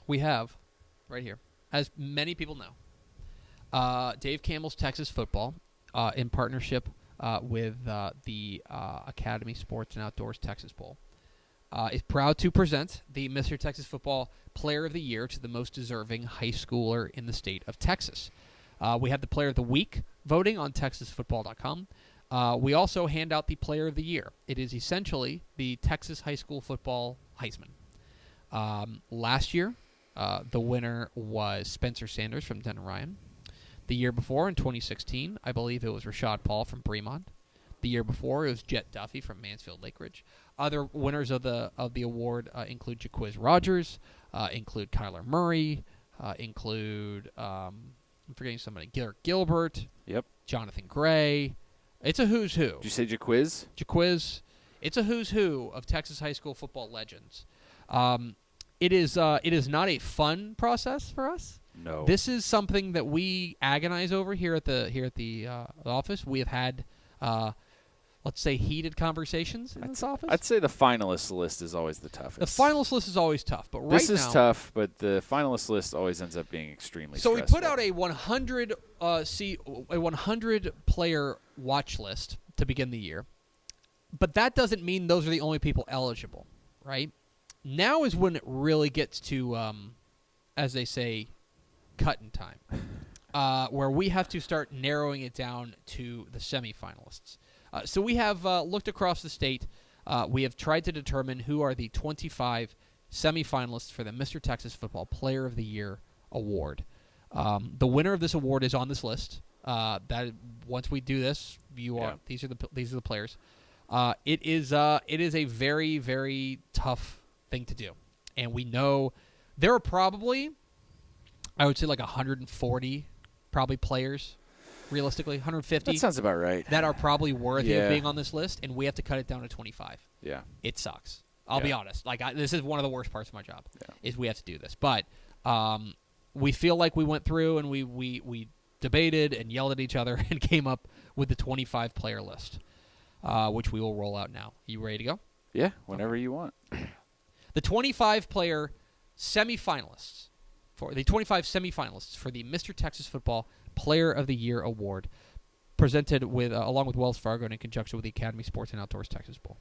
we have, right here, as many people know, Dave Campbell's Texas Football, in partnership with the Academy Sports and Outdoors Texas Bowl, is proud to present the Mr. Texas Football Player of the Year to the most deserving high schooler in the state of Texas. We have the Player of the Week voting on TexasFootball.com. We also hand out the Player of the Year. It is essentially the Texas high school football Heisman. Last year, the winner was Spencer Sanders from Denton Ryan. The year before, in 2016, I believe it was Rashad Paul from Bremont. The year before, it was Jet Duffy from Mansfield Lake Ridge. Other winners of the award include Jaquiz Rogers, include Kyler Murray, include I'm forgetting somebody, Garrett Gilbert. Yep. Jonathan Gray. It's a who's who. Did you say Jaquiz? Jaquiz. It's a who's who of Texas high school football legends. It is not a fun process for us. No. This is something that we agonize over here at the office. We have had, let's say, heated conversations in this office. I'd say the finalist list is always the toughest. The finalist list is always tough, but this is tough. But the finalist list always ends up being extremely. So stressful. we put out a 100 player watch list to begin the year, but that doesn't mean those are the only people eligible, right? Now is when it really gets to, as they say, cutting time, where we have to start narrowing it down to the semifinalists. So we have looked across the state. We have tried to determine who are the 25 semifinalists for the Mr. Texas Football Player of the Year award. The winner of this award is on this list. That once we do this, these are the players. It is a very, very tough thing to do, and we know there are probably, I would say, like 140 probably players, realistically 150. That sounds about right. That are probably worthy of being on this list, and we have to cut it down to 25. Yeah, it sucks. I'll be honest. This is one of the worst parts of my job is we have to do this, but we feel like we went through and we debated and yelled at each other and came up with the 25 player list, which we will roll out now. You ready to go? Yeah, whenever you want. The 25 player semifinalists for the 25 semifinalists for the Mr. Texas Football Player of the Year award, presented with along with Wells Fargo and in conjunction with the Academy Sports and Outdoors Texas Bowl.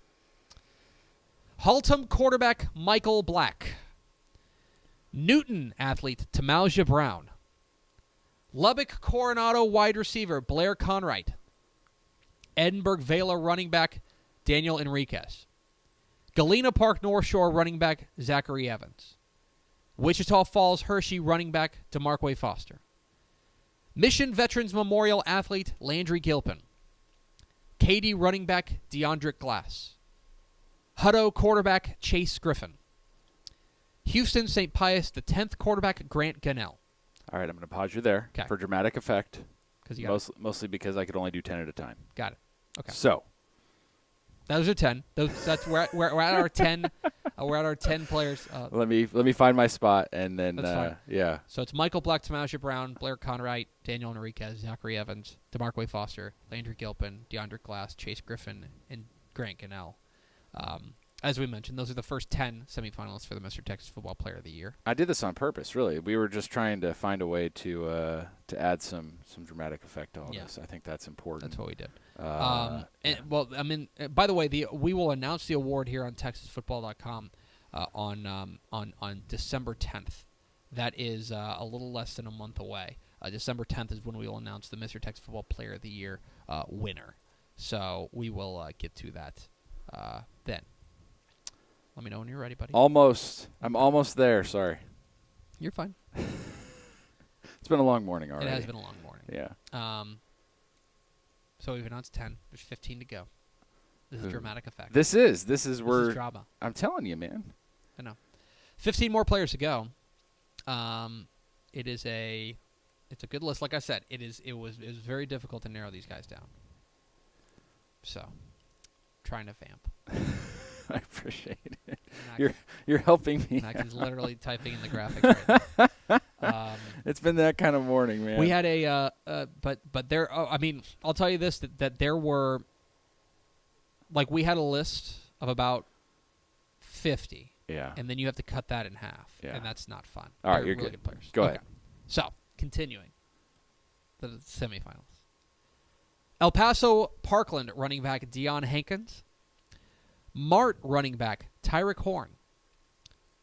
Haltom quarterback Michael Black. Newton athlete Tamalja Brown. Lubbock Coronado wide receiver Blair Conwright. Edinburg Vela running back Daniel Enriquez. Galena Park North Shore running back Zachary Evans. Wichita Falls Hershey running back DeMarque Foster. Mission Veterans Memorial athlete Landry Gilpin. Katy running back DeAndrick Glass. Hutto quarterback Chase Griffin. Houston St. Pius X quarterback Grant Gunnell. All right, I'm going to pause you there for dramatic effect. Mostly because I could only do 10 at a time. Got it. Okay. So. Those are 10. We're at our 10. We're at our 10 players. Let me find my spot and then yeah. So it's Michael Black, Tamalja Brown, Blair Conwright, Daniel Enriquez, Zachary Evans, DeMarque Foster, Landry Gilpin, DeAndre Glass, Chase Griffin, and Grant Gunnell. As we mentioned, those are the first 10 semifinalists for the Mr. Texas Football Player of the Year. I did this on purpose, really. We were just trying to find a way to add some dramatic effect to all this. I think that's important. That's what we did. By the way, we will announce the award here on TexasFootball.com on December 10th. That is a little less than a month away. December 10th is when we will announce the Mr. Texas Football Player of the Year winner. So we will get to that then. Let me know when you're ready, buddy. Almost. I'm almost there. Sorry. You're fine. It's been a long morning already. It has been a long morning. Yeah. So we've announced 10. There's 15 to go. This is dramatic effect. This is where drama. I'm telling you, man. I know. 15 more players to go. It's a good list. Like I said, it was very difficult to narrow these guys down. So, trying to vamp. I appreciate it. You're helping me. Mac is literally typing in the graphics right now. It's been that kind of morning, man. We had but there. I'll tell you this: that there were, we had a list of about 50 Yeah. And then you have to cut that in half. Yeah. And that's not fun. All right, They're you're really good. players. Go ahead. So, continuing. The semifinals. El Paso Parkland running back Delon Hankins. Mart running back Tyrick Horn.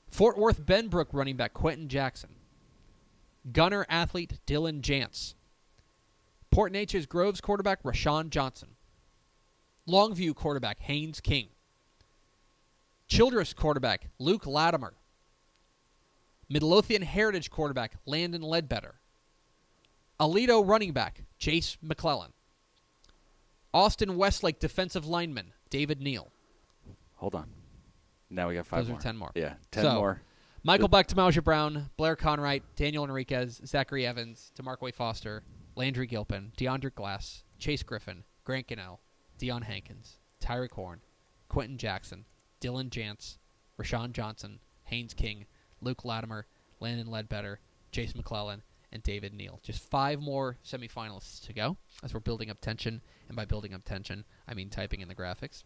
Fort Worth Benbrook running back Quentin Jackson. Gunner athlete Dylan Jantz. Port Neches Groves quarterback Rashawn Johnson. Longview quarterback Haynes King. Childress quarterback Luke Latimer. Midlothian Heritage quarterback Landon Ledbetter. Aledo running back Chase McClellan. Austin Westlake defensive lineman David Neal. Hold on. Now we got 5 more. Those are 10 more. Yeah, 10 So, more. Michael Beck, Brown, Blair Conwright, Daniel Enriquez, Zachary Evans, DeMarquay Foster, Landry Gilpin, DeAndre Glass, Chase Griffin, Grant Gunnell, Delon Hankins, Tyrick Horn, Quentin Jackson, Dylan Jantz, Rashawn Johnson, Haynes King, Luke Latimer, Landon Ledbetter, Chase McClellan, and David Neal. Just 5 more semifinalists to go as we're building up tension. And by building up tension, I mean typing in the graphics.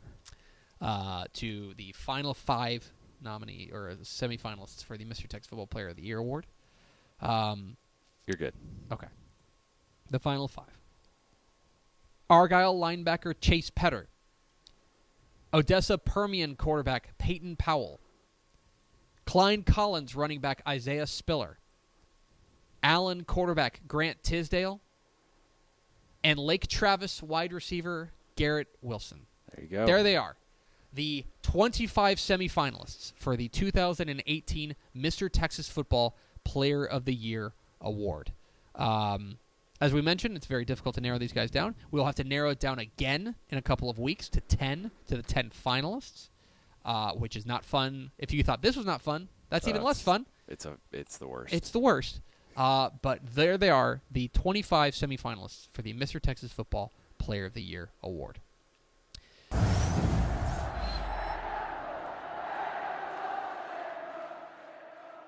To the final 5 nominee or semifinalists for the Mr. Texas Football Player of the Year award. You're good. Okay. The final 5. Argyle linebacker Chase Petter. Odessa Permian quarterback Peyton Powell. Klein Collins running back Isaiah Spiller. Allen quarterback Grant Tisdale. And Lake Travis wide receiver Garrett Wilson. There you go. There they are. The 25 semifinalists for the 2018 Mr. Texas Football Player of the Year award. As we mentioned, it's very difficult to narrow these guys down. We'll have to narrow it down again in a couple of weeks to the 10 finalists, which is not fun. If you thought this was not fun, that's even less fun. It's the worst. It's the worst. But there they are, the 25 semifinalists for the Mr. Texas Football Player of the Year award.